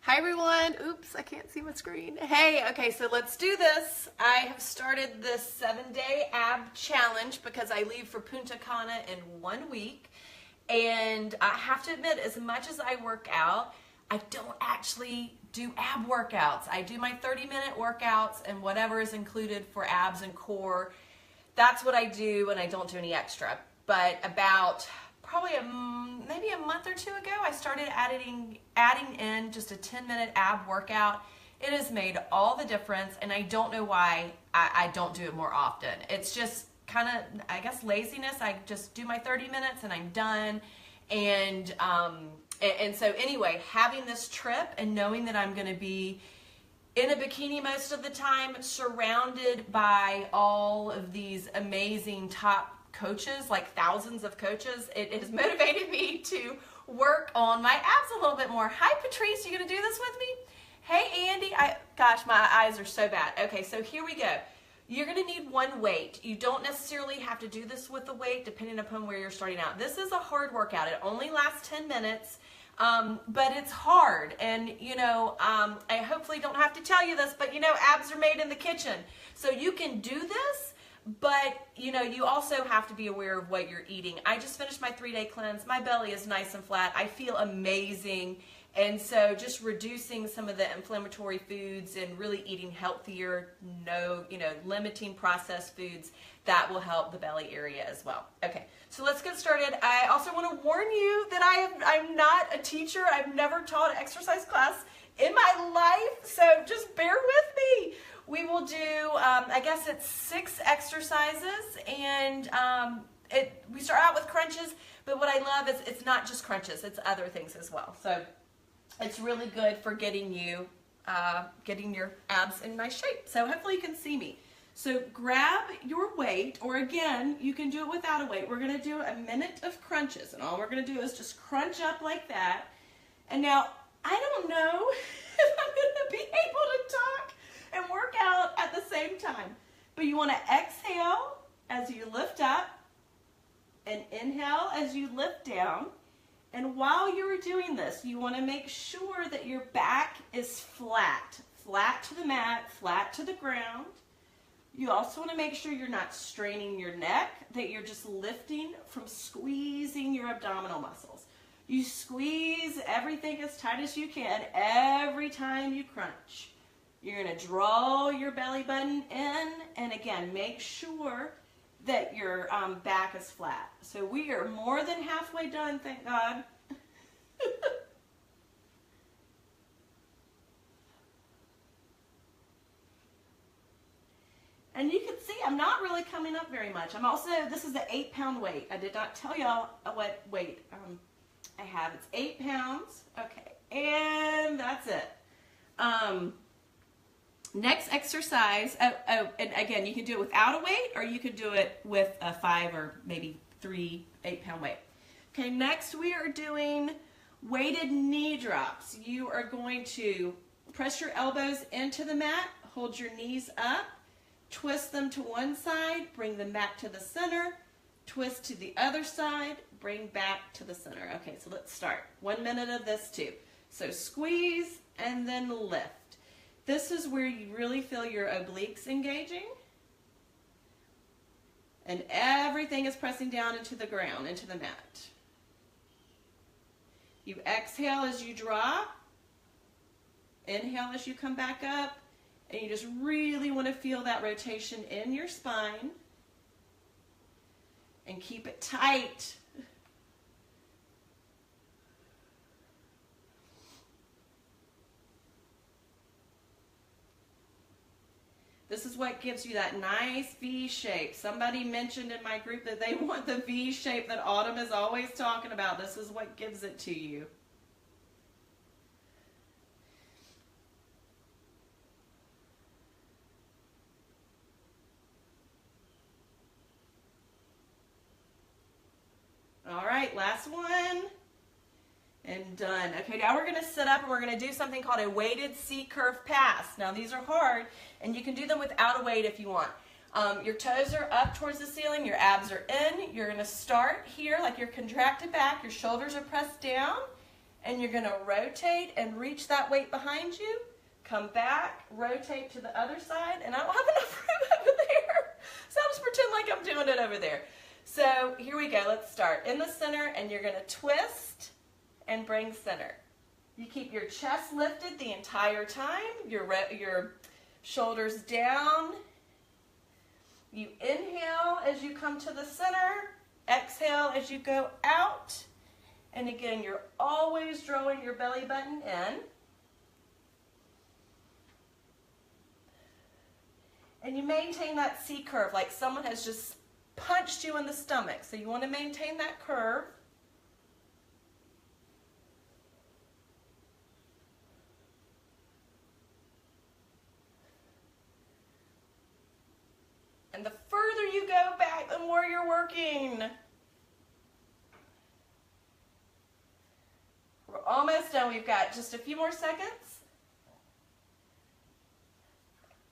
Hi everyone. Oops, I can't see my screen. Hey, okay, so let's do this. I have started this 7-day ab challenge because I leave for Punta Cana in 1 week. And I have to admit, as much as I work out, I don't actually do ab workouts. I do my 30-minute workouts and whatever is included for abs and core. That's what I do, and I don't do any extra. But about probably maybe a month or two ago, I started adding in just a 10-minute ab workout. It has made all the difference, and I don't know why I don't do it more often. It's just kind of, I guess, laziness. I just do my 30 minutes and I'm done. And so anyway, having this trip and knowing that I'm going to be in a bikini most of the time, surrounded by all of these amazing top coaches, like thousands of coaches, it has motivated me to work on my abs a little bit more. Hi Patrice, you gonna do this with me? Hey Andy, gosh, my eyes are so bad. Okay, so here we go. You're gonna need one weight. You don't necessarily have to do this with a weight depending upon where you're starting out. This is a hard workout. It only lasts 10 minutes. But it's hard, and I hopefully don't have to tell you this, but abs are made in the kitchen. So you can do this, but you also have to be aware of what you're eating. I just finished my 3-day cleanse. My belly is nice and flat. I feel amazing. And so just reducing some of the inflammatory foods and really eating healthier, limiting processed foods, that will help the belly area as well. Okay, so let's get started. I also want to warn you that I'm not a teacher. I've never taught an exercise class in my life, so just bear with me. We will do, I guess it's 6 exercises, and we start out with crunches, but what I love is it's not just crunches, it's other things as well. So it's really good for getting your abs in nice shape. So hopefully you can see me. So grab your weight, or again, you can do it without a weight. We're going to do a minute of crunches, and all we're going to do is just crunch up like that. And now, I don't know if I'm going to be able to talk and work out at the same time. But you want to exhale as you lift up and inhale as you lift down. And while you're doing this, you want to make sure that your back is flat. Flat to the mat, flat to the ground. You also want to make sure you're not straining your neck, that you're just lifting from squeezing your abdominal muscles. You squeeze everything as tight as you can every time you crunch. You're going to draw your belly button in, and again, make sure that your back is flat. So we are more than halfway done, thank God. And you can see I'm not really coming up very much. This is the 8-pound weight. I did not tell y'all what weight I have. It's 8 pounds. Okay, and that's it. Next exercise, and again, you can do it without a weight, or you could do it with a 5 or maybe 3 8-pound weight. Okay, next we are doing weighted knee drops. You are going to press your elbows into the mat, hold your knees up, twist them to one side, bring them back to the center, twist to the other side, bring back to the center. Okay, so let's start. 1 minute of this too. So squeeze and then lift. This is where you really feel your obliques engaging. And everything is pressing down into the ground, into the mat. You exhale as you drop. Inhale as you come back up. And you just really want to feel that rotation in your spine. And keep it tight. This is what gives you that nice V shape. Somebody mentioned in my group that they want the V shape that Autumn is always talking about. This is what gives it to you. All right, last one. And done. Okay, now we're going to sit up and we're going to do something called a weighted C-curve pass. Now these are hard, and you can do them without a weight if you want. Your toes are up towards the ceiling, your abs are in. You're going to start here like you're contracted back, your shoulders are pressed down, and you're going to rotate and reach that weight behind you. Come back, rotate to the other side, and I don't have enough room over there, so I'll just pretend like I'm doing it over there. So here we go. Let's start in the center, and you're going to twist and bring center. You keep your chest lifted the entire time, your shoulders down. You inhale as you come to the center, exhale as you go out, and again, you're always drawing your belly button in. And you maintain that C curve like someone has just punched you in the stomach. So you want to maintain that curve. And the further you go back, the more you're working. We're almost done. We've got just a few more seconds.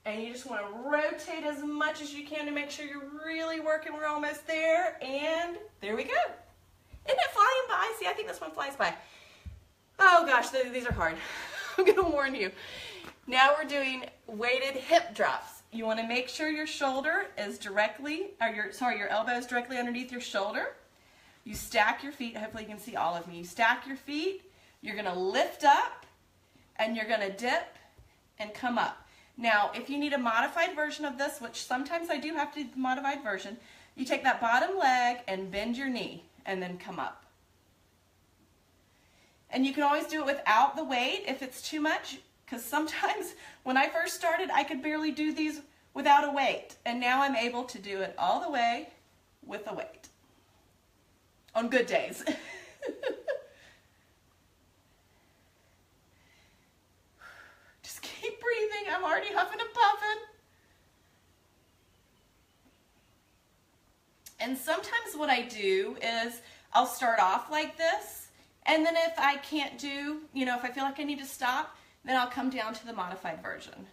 And you just want to rotate as much as you can to make sure you're really working. We're almost there. And there we go. Isn't it flying by? See, I think this one flies by. Oh gosh, these are hard. I'm going to warn you. Now we're doing weighted hip drops. You want to make sure your shoulder is directly, or your elbow is directly underneath your shoulder. You stack your feet. Hopefully you can see all of me. You stack your feet. You're going to lift up, and you're going to dip and come up. Now, if you need a modified version of this, which sometimes I do have to do the modified version, you take that bottom leg and bend your knee and then come up. And you can always do it without the weight if it's too much, because sometimes when I first started, I could barely do these without a weight. And now I'm able to do it all the way with a weight on good days. Breathing. I'm already huffing and puffing. And sometimes what I do is I'll start off like this, and then if I can't do, if I feel like I need to stop, then I'll come down to the modified version.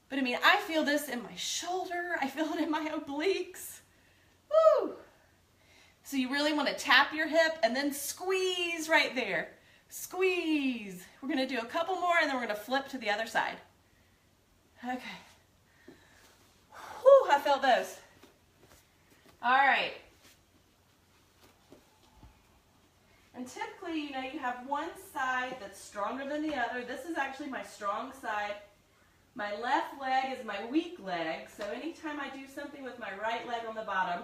But I mean, I feel this in my shoulder. I feel it in my obliques. Woo! So you really want to tap your hip and then squeeze right there. Squeeze. We're going to do a couple more and then we're going to flip to the other side. Okay. Whew, I felt those. All right. And typically, you have one side that's stronger than the other. This is actually my strong side. My left leg is my weak leg. So anytime I do something with my right leg on the bottom,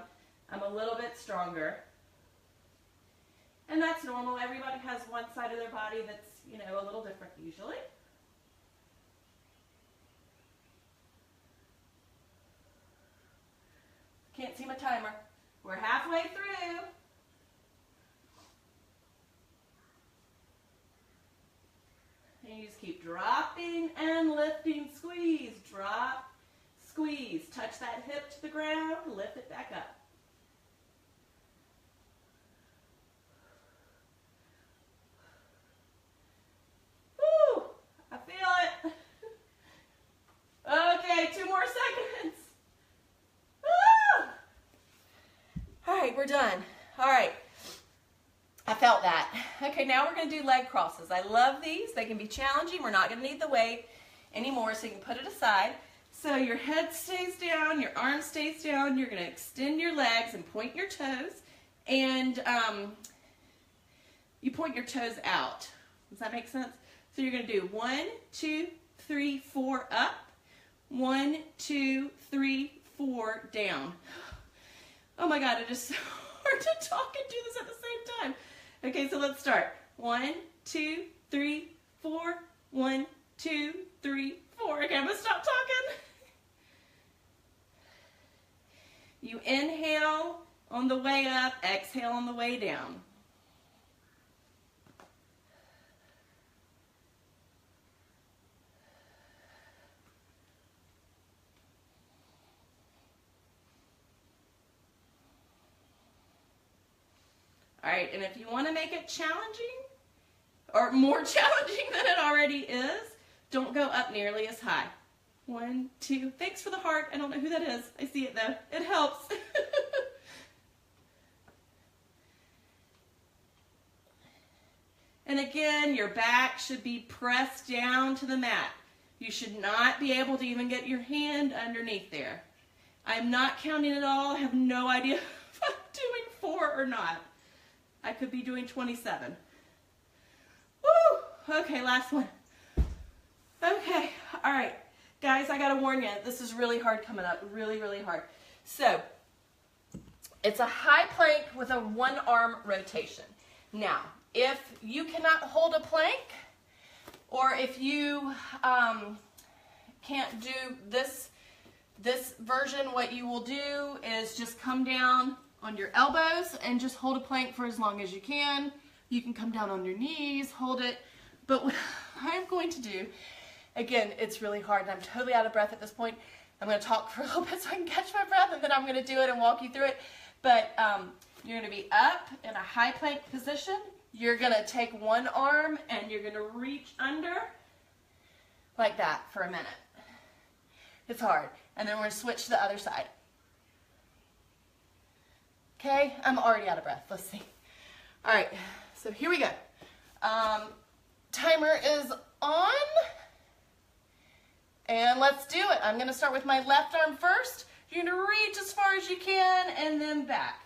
I'm a little bit stronger. And that's normal. Everybody has one side of their body that's, a little different usually. Can't see my timer. We're halfway through. And you just keep dropping and lifting. Squeeze, drop, squeeze. Touch that hip to the ground, lift it back up. I feel it. Okay, 2 more seconds. Woo! All right, we're done. All right, I felt that. Okay, now we're going to do leg crosses. I love these. They can be challenging. We're not going to need the weight anymore, so you can put it aside. So your head stays down, your arm stays down. You're going to extend your legs and point your toes. And you point your toes out. Does that make sense? So you're going to do 1, 2, 3, 4 up, 1, 2, 3, 4 down. Oh my God, it is so hard to talk and do this at the same time. Okay, so let's start. 1, 2, 3, 4, 1, 2, 3, 4. Okay, I'm going to stop talking. You inhale on the way up, exhale on the way down. All right, and if you want to make it challenging, or more challenging than it already is, don't go up nearly as high. 1, 2, thanks for the heart. I don't know who that is. I see it though. It helps. And again, your back should be pressed down to the mat. You should not be able to even get your hand underneath there. I'm not counting at all. I have no idea if I'm doing 4 or not. I could be doing 27. Woo! Okay, last one. Okay, all right. Guys, I gotta warn you, this is really hard coming up, really, really hard. So, it's a high plank with a 1-arm rotation. Now, if you cannot hold a plank, or if you can't do this version, what you will do is just come down on your elbows and just hold a plank for as long as you can. You can come down on your knees, hold it. But what I'm going to do, again, it's really hard and I'm totally out of breath at this point. I'm going to talk for a little bit so I can catch my breath, and then I'm going to do it and walk you through it. But you're going to be up in a high plank position. You're going to take one arm and you're going to reach under like that for a minute. It's hard. And then we're going to switch to the other side. Okay, I'm already out of breath. Let's see. All right, so here we go. Timer is on. And let's do it. I'm going to start with my left arm first. You're going to reach as far as you can and then back.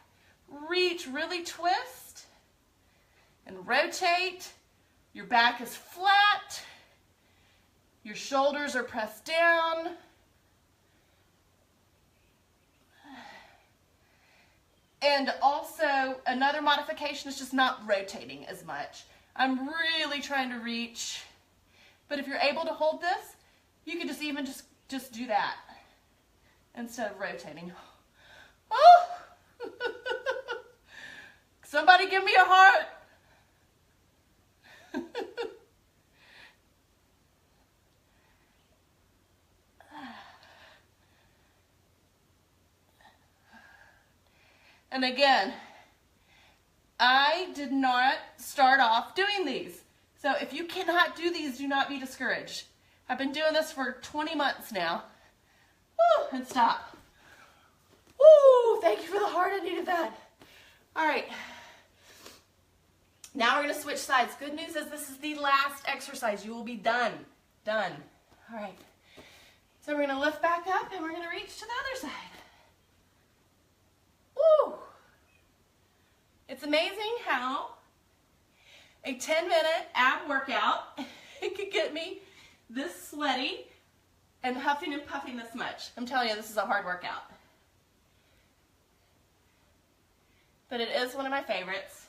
Reach, really twist and rotate. Your back is flat. Your shoulders are pressed down. And also, another modification is just not rotating as much. I'm really trying to reach. But if you're able to hold this, you can just even just do that instead of rotating. Oh! Somebody give me a heart. And again, I did not start off doing these. So if you cannot do these, do not be discouraged. I've been doing this for 20 months now. Woo, and stop. Woo, thank you for the heart, I needed that. All right, now we're gonna switch sides. Good news is this is the last exercise. You will be done. Done. All right, so we're gonna lift back up and we're gonna reach to the other side. Woo. It's amazing how a 10-minute ab workout it could get me this sweaty and huffing and puffing this much. I'm telling you, this is a hard workout. But it is one of my favorites.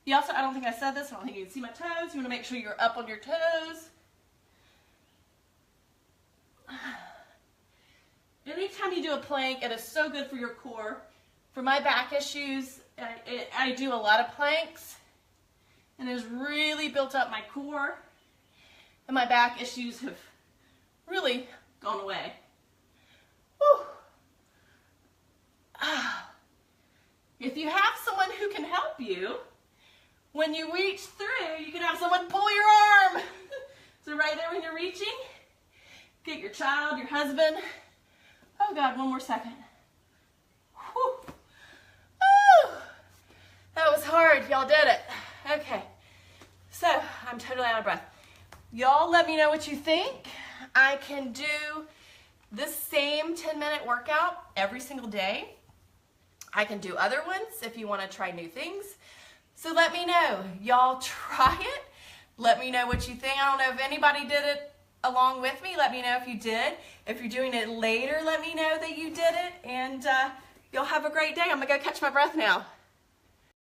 You also, I don't think I said this, I don't think you can see my toes. You want to make sure you're up on your toes. Anytime you do a plank, it is so good for your core. For my back issues, I do a lot of planks, and it has really built up my core, and my back issues have really gone away. Whew. If you have someone who can help you, when you reach through, you can have someone pull your arm. So right there when you're reaching, get your child, your husband. Oh God, one more second. Whew. Woo. That was hard, y'all did it. Okay, so I'm totally out of breath. Y'all let me know what you think. I can do this same 10-minute workout every single day. I can do other ones if you want to try new things. So let me know. Y'all try it. Let me know what you think. I don't know if anybody did it along with me. Let me know if you did. If you're doing it later, let me know that you did it. And you'll have a great day. I'm going to go catch my breath now.